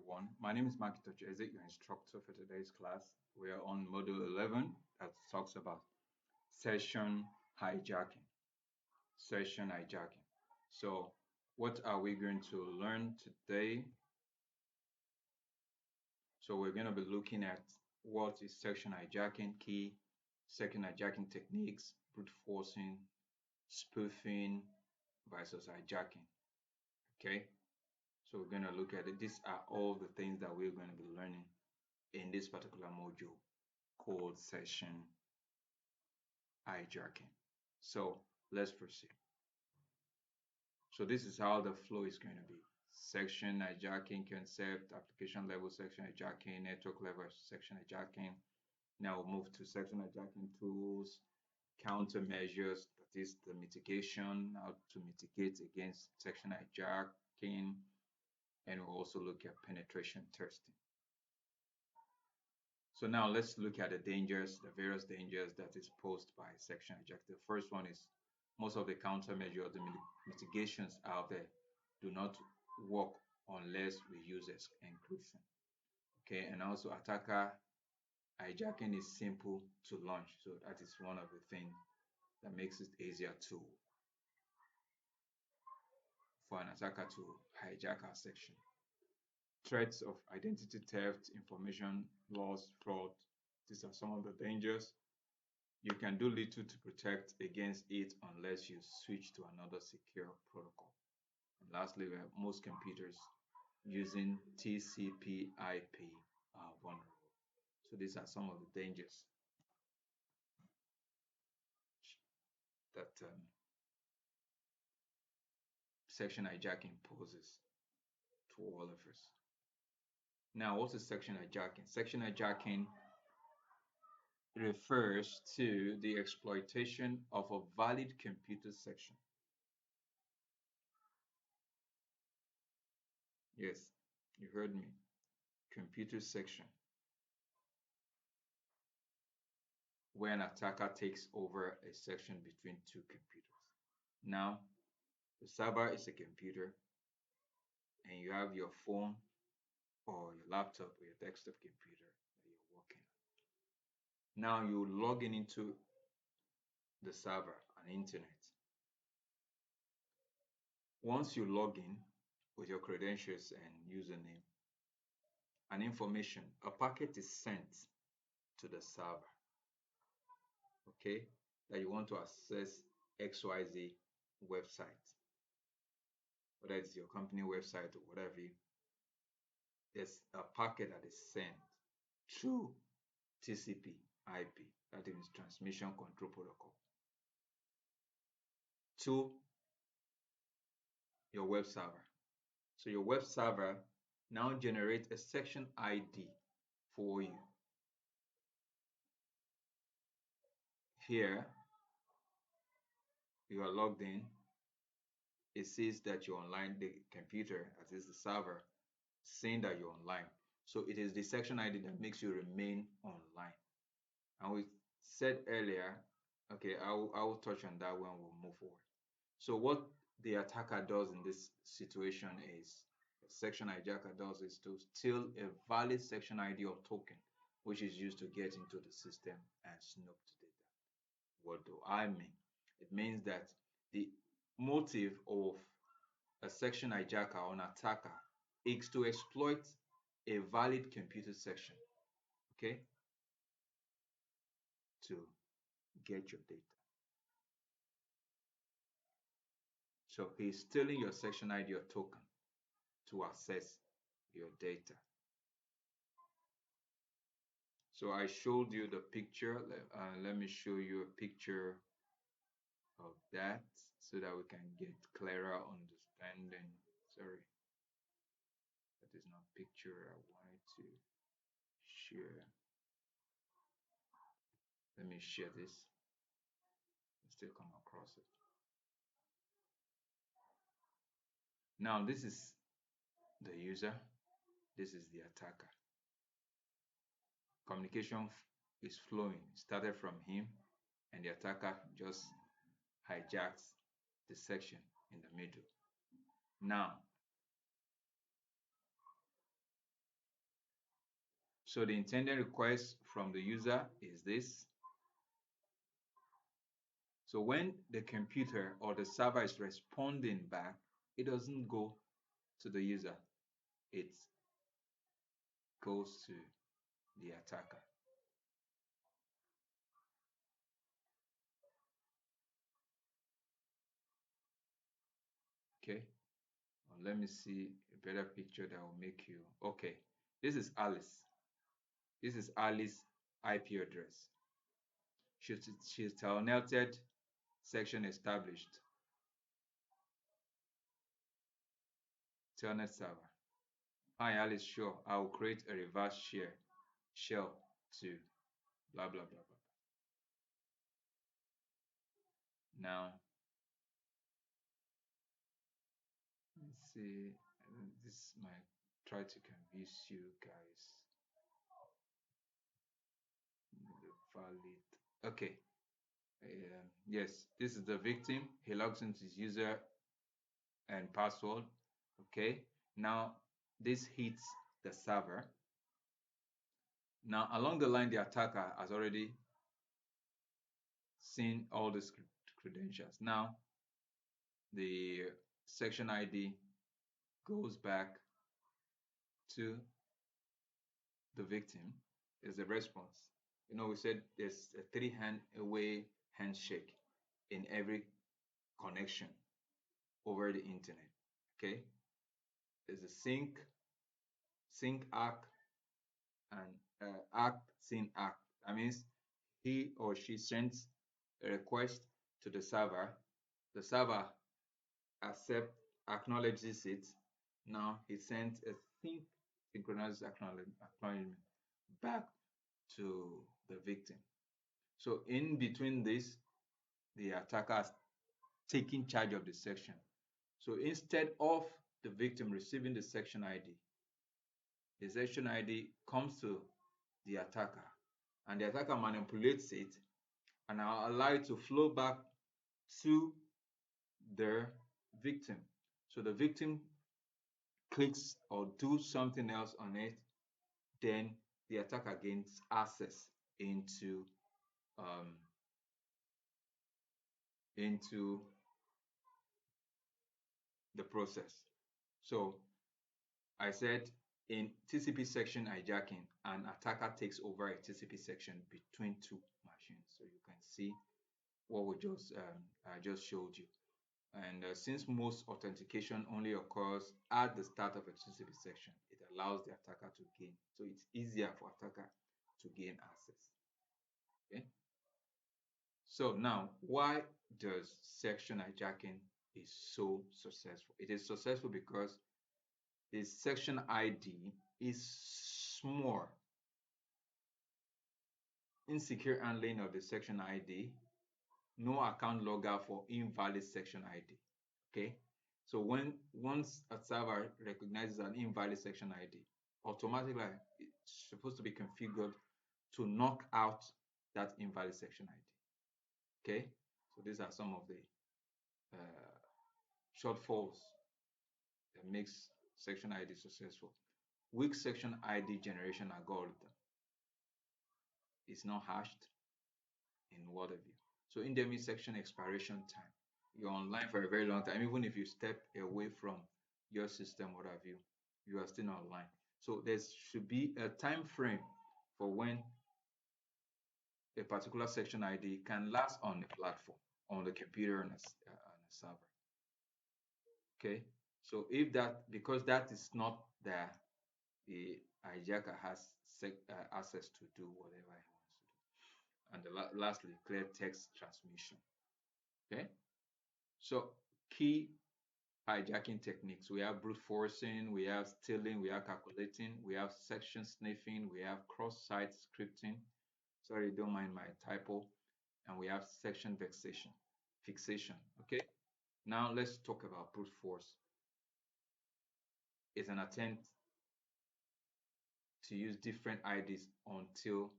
everyone. My name is Mark Itocheze, your instructor for today's class. We are on Module 11 that talks about session hijacking. Session hijacking. So, what are we going to learn today? So, we're going to be looking at what is session hijacking, key session hijacking techniques, brute forcing, spoofing versus hijacking. Okay, so we're going to look at it. These are all the things that we're going to be learning in this particular module called session hijacking. So let's proceed. So this is how the flow is going to be. Section hijacking concept, application level section hijacking, network level section hijacking. Now we'll move to section hijacking tools, countermeasures, that is the mitigation, how to mitigate against section hijacking, and we'll also look at penetration testing. So now let's look at the dangers, the various dangers that is posed by section hijack. The first one is most of the countermeasures, the mitigations out there do not work unless we use encryption. Okay, and also attacker hijacking is simple to launch. So that is one of the things that makes it easier for an attacker to hijack our section. Threats of identity theft, information loss, fraud. These are some of the dangers. You can do little to protect against it unless you switch to another secure protocol. And lastly, we have most computers using TCP/IP are vulnerable. So these are some of the dangers that section hijacking poses to all of us. Now, what is section hijacking? Section hijacking refers to the exploitation of a valid computer section. Yes, you heard me. Computer section. Where an attacker takes over a section between two computers. Now, the server is a computer, and you have your phone or your laptop or your desktop computer that you're working on. Now you log into the server on internet. Once you log in with your credentials and username and information, a packet is sent to the server, okay, that you want to access XYZ website, whether it's your company website or whatever. There's a packet that is sent through TCP/IP, that is Transmission Control Protocol, to your web server. So your web server now generates a section ID for you. Here, you are logged in. It says that you're online. The computer, as is the server, saying that you're online. So it is the section ID that makes you remain online. And we said earlier, okay, I will touch on that when we move forward. So what the attacker does in this situation is, section hijacker does is to steal a valid section ID or token, which is used to get into the system and snoop the data. What do I mean? It means that the motive of a section hijacker or an attacker is to exploit a valid computer section, okay, to get your data. So he's stealing your section ID or token to access your data. So I showed you the picture. Let me show you a picture of that so that we can get clearer understanding. Sorry, that is not picture I wanted to share. Let me share this and still come across it. Now this is the user, this is the attacker. Communication is flowing. It started from him, and the attacker just hijacks the section in the middle. Now, So the intended request from the user is this. So when the computer or the server is responding back, it doesn't go to the user. It goes to the attacker. Okay. Let me see a better picture that will make you. Okay. This is Alice. This is Alice's IP address. She's telnetted section established. Telnet server. Hi Alice, sure. I will create a reverse shell to blah blah blah blah. Now let's see. This might try to convince you guys. Valid. Okay. Yes, this is the victim. He logs into his user and password. Okay. Now this hits the server. Now along the line, the attacker has already seen all the credentials. Now the section ID goes back to the victim is the response. You know, we said there's a three-hand away handshake in every connection over the internet. Okay, there's a sync act, and act sync act. That means he or she sends a request to the server. The server accept acknowledges it. Now he sends a synchronized acknowledgement back to the victim. So in between this, the attacker has taken charge of the section. So instead of the victim receiving the section ID comes to the attacker, and the attacker manipulates it and allow it to flow back to the victim. So the victim clicks or do something else on it, then the attacker gains access um, into the process. So I said in TCP section hijacking, an attacker takes over a TCP section between two machines. So you can see what we just I just showed you. And since most authentication only occurs at the start of a TCP section, it allows the attacker to gain. So it's easier for attacker to gain access. Okay. So now, why does section hijacking is so successful? It is successful because the section ID is small. Insecure handling of the section ID, no account logger for invalid section ID. Okay, so once a server recognizes an invalid section ID, automatically it's supposed to be configured to knock out that invalid section ID. Okay, so these are some of the uh, shortfalls that makes section ID successful. Weak section ID generation algorithm is not hashed in what have you. So indefinite section expiration time. You're online for a very long time. Even if you step away from your system, what have you, you are still online. So there should be a time frame for when a particular section ID can last on the platform, on the computer and a server. Okay. So if that, because that is not there, the hijacker has access to do whatever he wants to do. And lastly, clear text transmission. Okay. So key hijacking techniques. We have brute forcing, we have stealing, we have calculating, we have section sniffing, we have cross-site scripting. Sorry, don't mind my typo. And we have section fixation. Okay. Now let's talk about brute force. It's an attempt to use different IDs until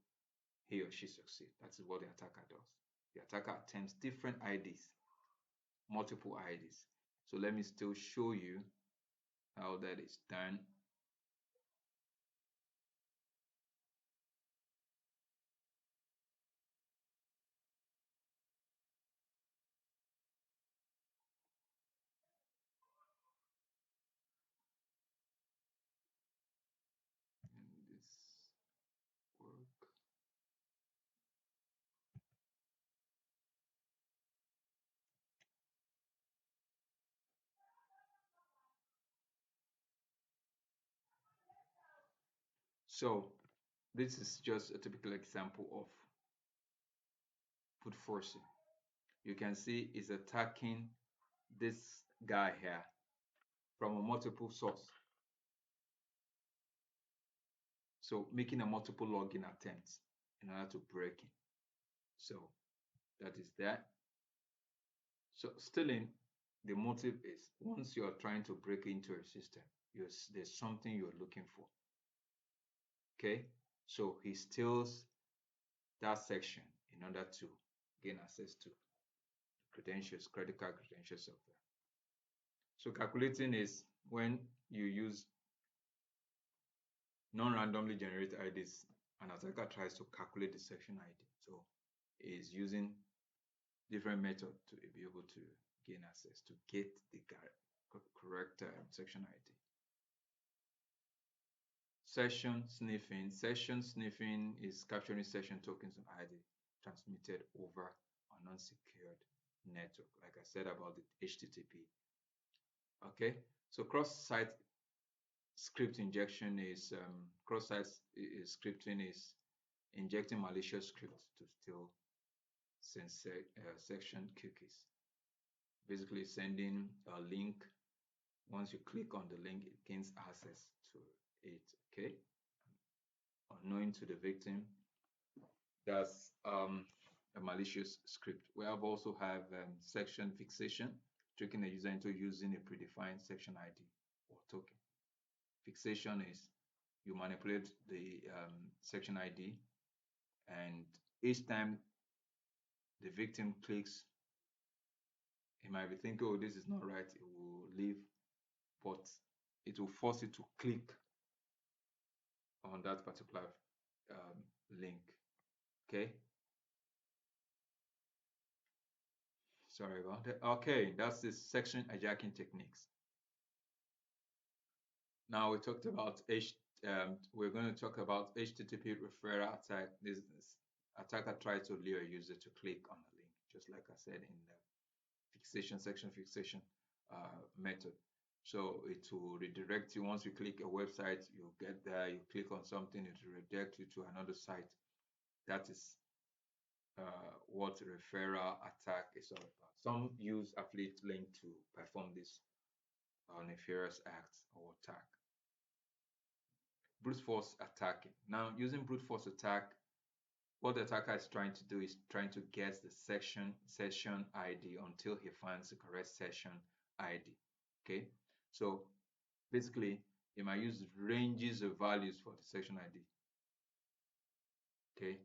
he or she succeeds. That's what the attacker does. The attacker attempts different IDs, multiple IDs. So let me still show you how that is done. So this is just a typical example of brute forcing. You can see it's attacking this guy here from a multiple source. So making a multiple login attempts in order to break in. So that is that. So stealing, the motive is once you're trying to break into a system, there's something you're looking for. Okay, so he steals that section in order to gain access to credentials, credit card credentials of them. So calculating is when you use non-randomly generated IDs, an attacker tries to calculate the section ID. So is using different methods to be able to gain access to get the correct section ID. Session sniffing. Session sniffing is capturing session tokens of ID transmitted over an unsecured network, like I said about the HTTP. Okay, so cross-site script injection is cross-site scripting is injecting malicious scripts to steal section cookies. Basically, sending a link. Once you click on the link, it gains access to it. Okay, unknowing to the victim. That's a malicious script. We have also have section fixation, tricking a user into using a predefined section ID or token. Fixation is you manipulate the section ID, and each time the victim clicks, he might be thinking, oh, this is not right, it will leave, but it will force it to click on that particular link. Okay, sorry about that. Okay, that's the section hijacking techniques. Now we talked about we're going to talk about HTTP referral attack. This attacker tries to lure a user to click on a link, just like I said in the fixation section fixation method. So it will redirect you. Once you click a website, you get there, you click on something, it will redirect you to another site. That is what referral attack is all about. Some use affiliate link to perform this nefarious act or attack. Brute force attacking. Now, using brute force attack, what the attacker is trying to do is trying to guess the session ID until he finds the correct session ID. Okay, so basically, he might use ranges of values for the session ID. Okay,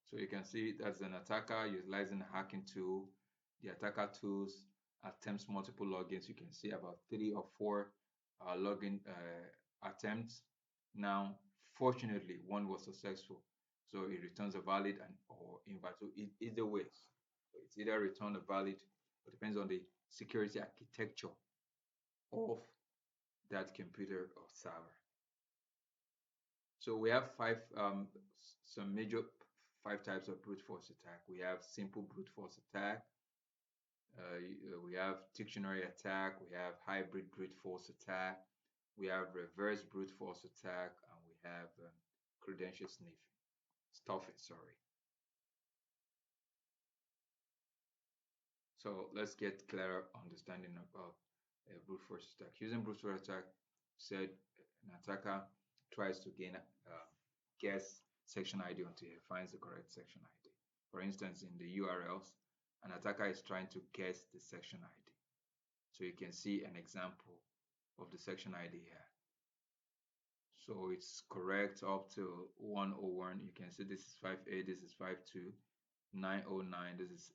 so you can see that's an attacker utilizing a hacking tool. The attacker tools attempts multiple logins. You can see about 3 or 4 login attempts. Now, fortunately, one was successful, so it returns a valid and or invalid. So either way, so it's either return a valid, it depends on the security architecture of that computer or server. So we have some major 5 types of brute force attack. We have simple brute force attack. We have dictionary attack. We have hybrid brute force attack. We have reverse brute force attack, and we have credential stuffing. Sorry. So let's get clearer understanding about brute force attack. Using brute force attack, said an attacker tries to guess section ID until he finds the correct section ID. For instance, in the URLs, an attacker is trying to guess the section ID. So you can see an example of the section ID here. So it's correct up to 101. You can see this is 58, this is 52, 909, this is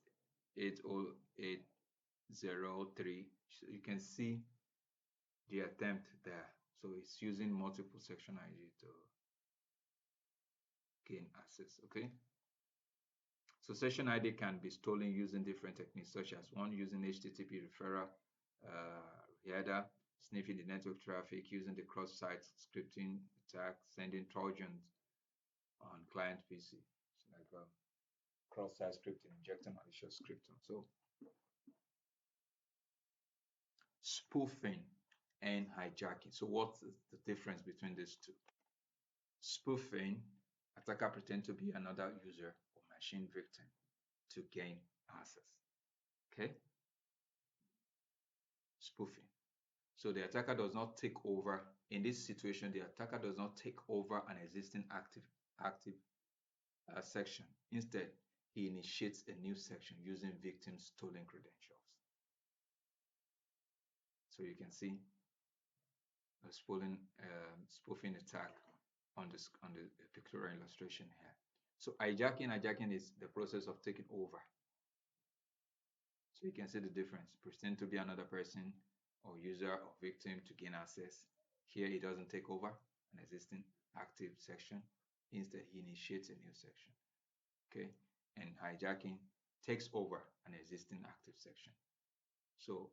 80803. So you can see the attempt there. So it's using multiple section ID to gain access. Okay. So session ID can be stolen using different techniques, such as one using HTTP referral header, sniffing the network traffic, using the cross-site scripting attack, sending trojans on client PC, so like cross-site scripting, injecting malicious scripting. So spoofing and hijacking. So what's the difference between these two? Spoofing, attacker pretend to be another user or machine victim to gain access. Okay, spoofing. So the attacker does not take over. In this situation, the attacker does not take over an existing active section. Instead, he initiates a new section using victim's stolen credentials. So you can see a spoofing attack on the pictorial illustration here. So hijacking is the process of taking over. So you can see the difference. Pretend to be another person or user or victim to gain access. Here it doesn't take over an existing active section. Instead, he initiates a new section. Okay, and hijacking takes over an existing active section. So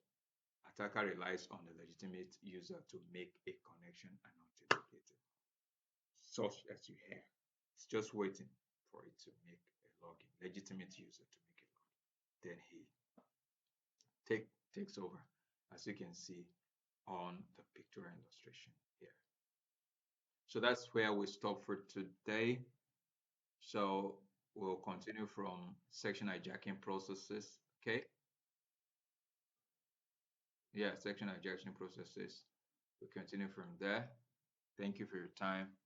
attacker relies on the legitimate user to make a connection and authenticate it, such as you hear. It's just waiting for it to make a login, legitimate user to make a login. Then he takes over, as you can see on the pictorial illustration here. So that's where we stop for today. So we'll continue from section hijacking processes. Okay. Yeah, section hijacking processes. We'll continue from there. Thank you for your time.